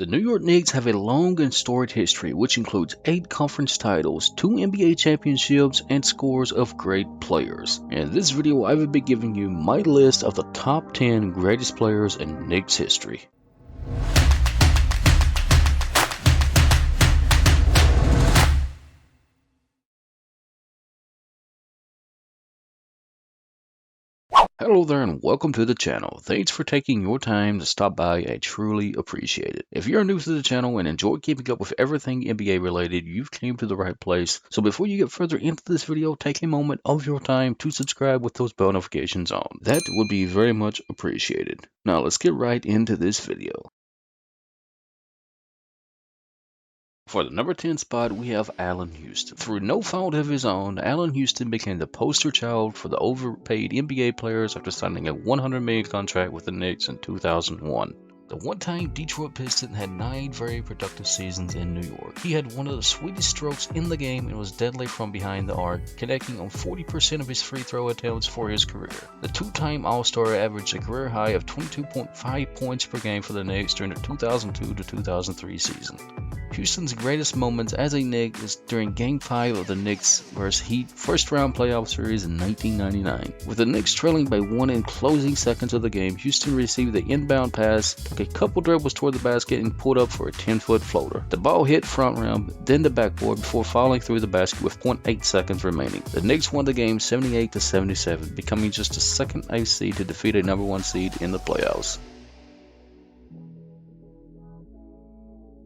The New York Knicks have a long and storied history which includes 8 conference titles, 2 NBA championships, and scores of great players. In this video I will be giving you my list of the top 10 greatest players in Knicks history. Hello there and welcome to the channel. Thanks for taking your time to stop by. I truly appreciate it. If you're new to the channel and enjoy keeping up with everything NBA related, you've came to the right place. So before you get further into this video, take a moment of your time to subscribe with those bell notifications on. That would be very much appreciated. Now let's get right into this video. For the number 10 spot, we have Allan Houston. Through no fault of his own, Allan Houston became the poster child for the overpaid NBA players after signing a $100 million contract with the Knicks in 2001. The one-time Detroit Piston had 9 very productive seasons in New York. He had one of the sweetest strokes in the game and was deadly from behind the arc, connecting on 40% of his free throw attempts for his career. The two-time All-Star averaged a career high of 22.5 points per game for the Knicks during the 2002 to 2003 season. Houston's greatest moments as a Knick is during Game 5 of the Knicks vs. Heat first-round playoff series in 1999. With the Knicks trailing by 1 in closing seconds of the game, Houston received the inbound pass, took a couple dribbles toward the basket, and pulled up for a 10-foot floater. The ball hit front rim, then the backboard before falling through the basket with 0.8 seconds remaining. The Knicks won the game 78-77, becoming just the second eighth seed to defeat a number 1 seed in the playoffs.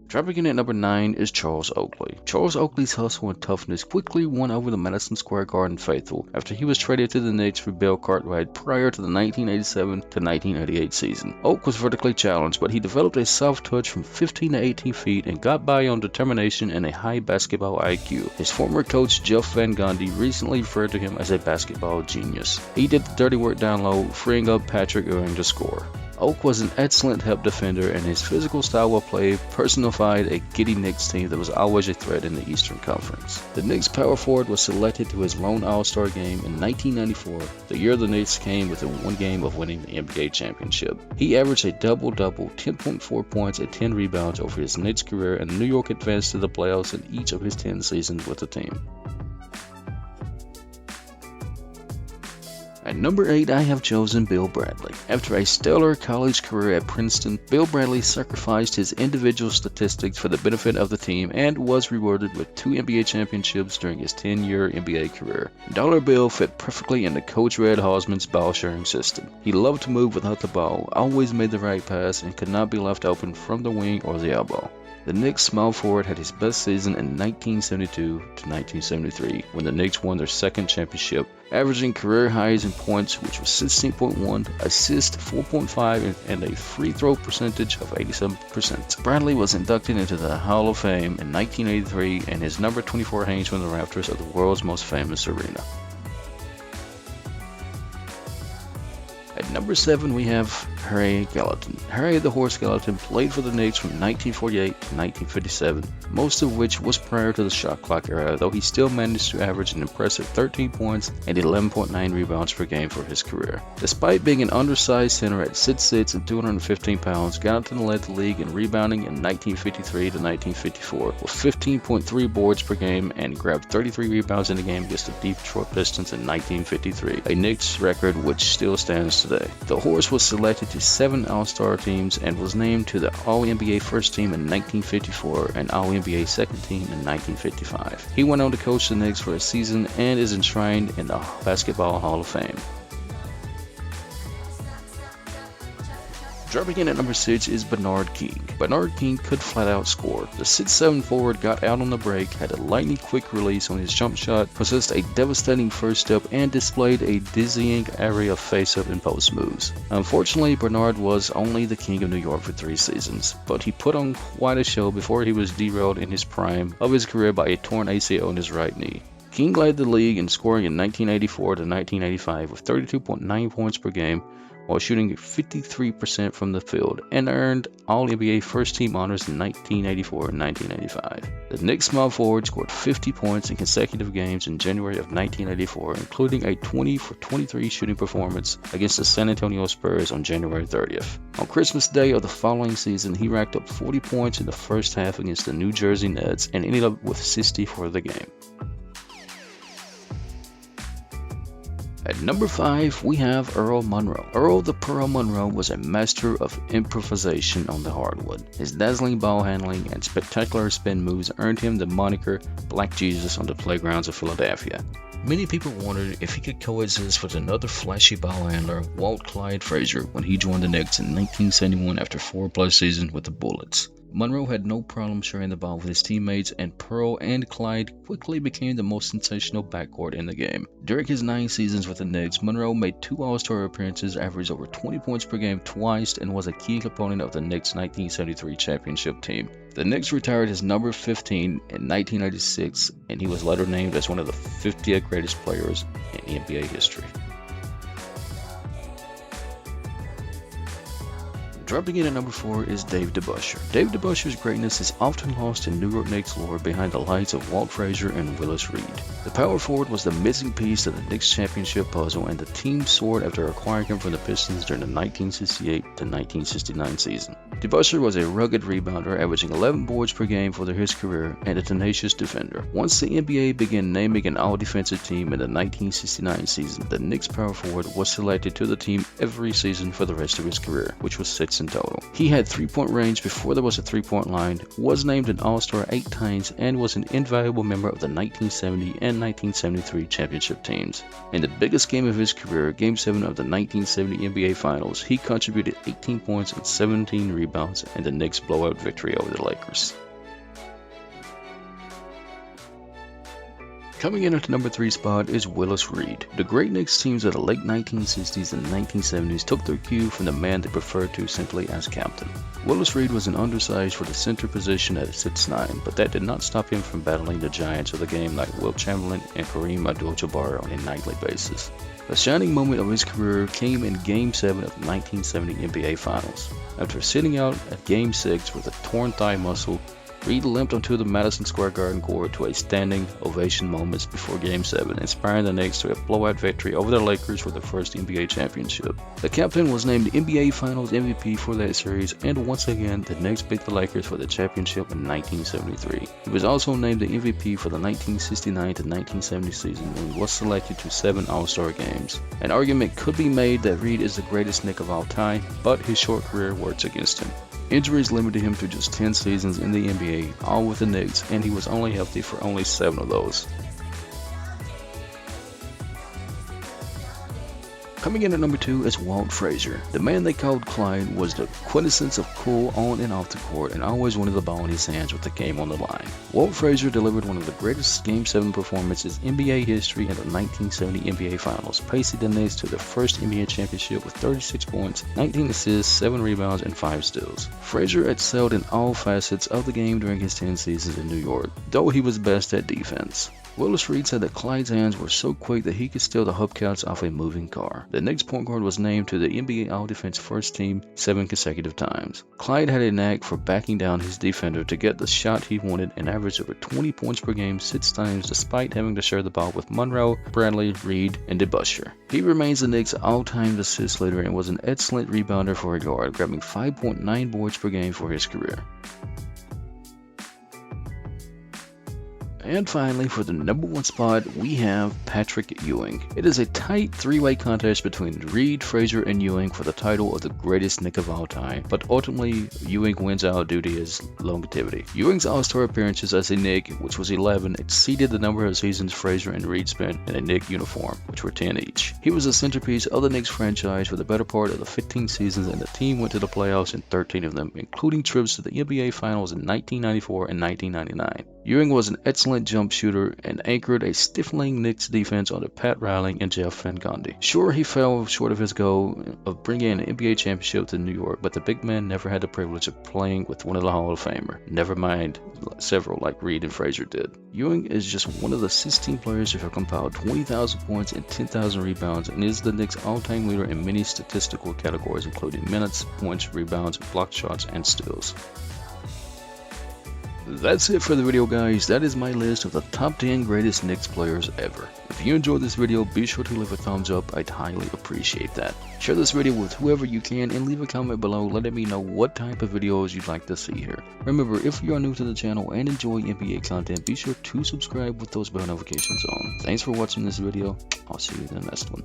Dropping in at number 9 is Charles Oakley. Charles Oakley's hustle and toughness quickly won over the Madison Square Garden faithful after he was traded to the Knicks for Bill Cartwright prior to the 1987 to 1988 season. Oak was vertically challenged, but he developed a soft touch from 15 to 18 feet and got by on determination and a high basketball IQ. His former coach Jeff Van Gundy recently referred to him as a basketball genius. He did the dirty work down low, freeing up Patrick Ewing to score. Oak was an excellent help defender, and his physical style of play personified a giddy Knicks team that was always a threat in the Eastern Conference. The Knicks power forward was selected to his lone All-Star game in 1994, the year the Knicks came within 1 game of winning the NBA championship. He averaged a double-double, 10.4 points and 10 rebounds over his Knicks career, and New York advanced to the playoffs in each of his 10 seasons with the team. At number 8, I have chosen Bill Bradley. After a stellar college career at Princeton, Bill Bradley sacrificed his individual statistics for the benefit of the team and was rewarded with 2 NBA championships during his 10-year NBA career. Dollar Bill fit perfectly into Coach Red Hosman's ball-sharing system. He loved to move without the ball, always made the right pass, and could not be left open from the wing or the elbow. The Knicks small forward had his best season in 1972 to 1973 when the Knicks won their second championship, averaging career highs in points, which was 16.1, assists 4.5, and a free throw percentage of 87%. Bradley was inducted into the Hall of Fame in 1983 and his number 24 hangs from the rafters of the world's most famous arena. At number 7, we have Harry Gallatin. Harry the Horse Gallatin played for the Knicks from 1948 to 1957, most of which was prior to the shot clock era, though he still managed to average an impressive 13 points and 11.9 rebounds per game for his career. Despite being an undersized center at 6'6" and 215 pounds, Gallatin led the league in rebounding in 1953 to 1954 with 15.3 boards per game and grabbed 33 rebounds in a game against the Detroit Pistons in 1953, a Knicks record which still stands today. The Horse was selected to 7 All-Star teams and was named to the All-NBA First Team in 1954 and All-NBA Second Team in 1955. He went on to coach the Knicks for a season and is enshrined in the Basketball Hall of Fame. Dropping in at number 6 is Bernard King. Bernard King could flat out score. The 6'7" forward got out on the break, had a lightning quick release on his jump shot, possessed a devastating first step, and displayed a dizzying array of face-up and post moves. Unfortunately, Bernard was only the King of New York for 3 seasons, but he put on quite a show before he was derailed in his prime of his career by a torn ACL in his right knee. King led the league in scoring in 1984 to 1985 with 32.9 points per game, while shooting 53% from the field, and earned All-NBA first-team honors in 1984 and 1985. The Knicks small forward scored 50 points in consecutive games in January of 1984, including a 20 for 23 shooting performance against the San Antonio Spurs on January 30th. On Christmas Day of the following season, he racked up 40 points in the first half against the New Jersey Nets and ended up with 60 for the game. At number 5, we have Earl Monroe. Earl the Pearl Monroe was a master of improvisation on the hardwood. His dazzling ball handling and spectacular spin moves earned him the moniker Black Jesus on the playgrounds of Philadelphia. Many people wondered if he could coexist with another flashy ball handler, Walt Clyde Frazier, when he joined the Knicks in 1971 after 4+ seasons with the Bullets. Monroe had no problem sharing the ball with his teammates, and Pearl and Clyde quickly became the most sensational backcourt in the game. During his 9 seasons with the Knicks, Monroe made 2 All-Star appearances, averaged over 20 points per game twice, and was a key component of the Knicks' 1973 championship team. The Knicks retired his number 15 in 1996, and he was later named as one of the 50 greatest players in NBA history. Dropping in at number 4 is Dave DeBusschere. Dave DeBuschere's greatness is often lost in New York Knicks lore behind the lights of Walt Frazier and Willis Reed. The power forward was the missing piece of the Knicks championship puzzle, and the team soared after acquiring him from the Pistons during the 1968 to 1969 season. DeBusschere was a rugged rebounder, averaging 11 boards per game for his career, and a tenacious defender. Once the NBA began naming an all-defensive team in the 1969 season, the Knicks power forward was selected to the team every season for the rest of his career, which was 6 in total. He had 3-point range before there was a 3-point line, was named an All-Star 8 times, and was an invaluable member of the 1970 and 1973 championship teams. In the biggest game of his career, Game 7 of the 1970 NBA Finals, he contributed 18 points and 17 rebounds in the Knicks' blowout victory over the Lakers. Coming in at the number 3 spot is Willis Reed. The great Knicks teams of the late 1960s and 1970s took their cue from the man they referred to simply as Captain. Willis Reed was an undersized for the center position at 6'9", but that did not stop him from battling the giants of the game like Wilt Chamberlain and Kareem Abdul-Jabbar on a nightly basis. The shining moment of his career came in Game 7 of the 1970 NBA Finals. After sitting out at Game 6 with a torn thigh muscle, Reed limped onto the Madison Square Garden court to a standing ovation moments before Game 7, inspiring the Knicks to a blowout victory over the Lakers for the first NBA championship. The captain was named NBA Finals MVP for that series, and once again, the Knicks beat the Lakers for the championship in 1973. He was also named the MVP for the 1969 to 1970 season when he was selected to 7 All-Star games. An argument could be made that Reed is the greatest Knick of all time, but his short career works against him. Injuries limited him to just 10 seasons in the NBA, all with the Knicks, and he was only healthy for only 7 of those. Coming in at number 2 is Walt Frazier. The man they called Clyde was the quintessence of cool on and off the court and always wanted the ball in his hands with the game on the line. Walt Frazier delivered one of the greatest Game 7 performances in NBA history in the 1970 NBA Finals, pacing the Knicks to their first NBA championship with 36 points, 19 assists, 7 rebounds, and 5 steals. Frazier excelled in all facets of the game during his 10 seasons in New York, though he was best at defense. Willis Reed said that Clyde's hands were so quick that he could steal the hubcaps off a moving car. The Knicks point guard was named to the NBA All-Defense First Team 7 consecutive times. Clyde had a knack for backing down his defender to get the shot he wanted and averaged over 20 points per game 6 times despite having to share the ball with Monroe, Bradley, Reed, and DeBusschere. He remains the Knicks' all-time assist leader and was an excellent rebounder for a guard, grabbing 5.9 boards per game for his career. And finally, for the number 1 spot, we have Patrick Ewing. It is a tight 3-way contest between Reed, Frazier, and Ewing for the title of the greatest Knick of all time, but ultimately, Ewing wins out due to his longevity. Ewing's All-Star appearances as a Knick, which was 11, exceeded the number of seasons Frazier and Reed spent in a Knick uniform, which were 10 each. He was the centerpiece of the Knicks franchise for the better part of the 15 seasons, and the team went to the playoffs in 13 of them, including trips to the NBA Finals in 1994 and 1999. Ewing was an excellent jump shooter and anchored a stifling Knicks defense under Pat Riley and Jeff Van Gundy. Sure, he fell short of his goal of bringing an NBA championship to New York, but the big man never had the privilege of playing with one of the Hall of Famer, never mind several like Reed and Frazier did. Ewing is just one of the 16 players who have compiled 20,000 points and 10,000 rebounds and is the Knicks' all-time leader in many statistical categories including minutes, points, rebounds, blocked shots, and steals. That's it for the video, guys. That is my list of the top 10 greatest Knicks players ever. If you enjoyed this video, be sure to leave a thumbs up. I'd highly appreciate that. Share this video with whoever you can and leave a comment below letting me know what type of videos you'd like to see here. Remember, if you are new to the channel and enjoy NBA content, be sure to subscribe with those bell notifications on. Thanks for watching this video. I'll see you in the next one.